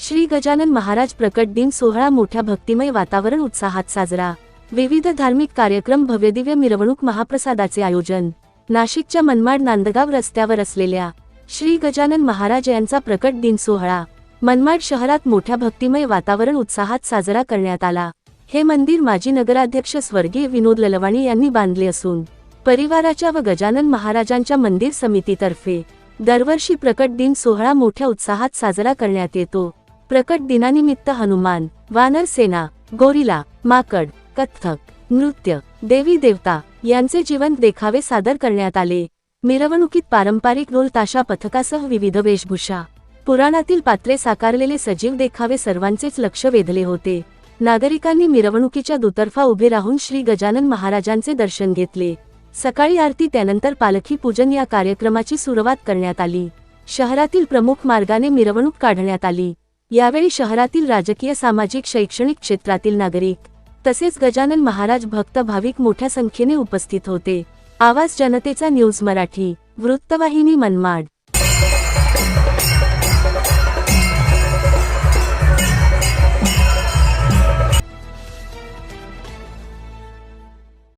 श्री गजानन महाराज प्रकट दिन सोहळा मोठ्या भक्तिमय वातावरण उत्साहात साजरा। विविध धार्मिक कार्यक्रम, भव्यदिव्य मिरवणूक, महाप्रसादाचे आयोजन। नाशिकच्या मनमाड नांदगाव रस्त्यावर असलेल्या श्री गजानन महाराज यांचा प्रकट दिन सोहळा मनमाड शहरात मोठ्या भक्तिमय वातावरण उत्साहात साजरा करण्यात आला। हे मंदिर माजी नगराध्यक्ष स्वर्गीय विनोद ललवाणी यांनी बांधले असून परिवाराच्या व गजानन महाराजांच्या मंदिर समितीतर्फे दरवर्षी प्रकट दिन सोहळा मोठ्या उत्साहात साजरा करण्यात येतो। प्रकट दिनानिमित्त हनुमान, वानर सेना, गोरिला, माकड, कथक, नृत्य, देवी देवता यांचे जिवंत देखावे सादर करण्यात आले। मिरवणुकीत पारंपरिक ढोल ताशा पथकासह विविध वेशभूषा, पुराणातील पात्रे साकारलेले सजीव देखावे सर्वांचेच लक्ष वेधले होते। नागरिकांनी मिरवणुकीच्या दुतर्फा उभे राहून श्री गजानन महाराजांचे दर्शन घेतले। सकाळी आरती, त्यानंतर पालखी पूजन या कार्यक्रमाची सुरुवात करण्यात आली। शहरातील प्रमुख मार्गाने मिरवणूक काढण्यात आली। यावेळी शहरातील राजकीय, सामाजिक, शैक्षणिक क्षेत्रातील नागरिक तसेच गजानन महाराज भक्त भाविक मोठ्या संख्येने उपस्थित होते। आवाज जनतेचा न्यूज मराठी, वृत्तवाहिनी मनमाड।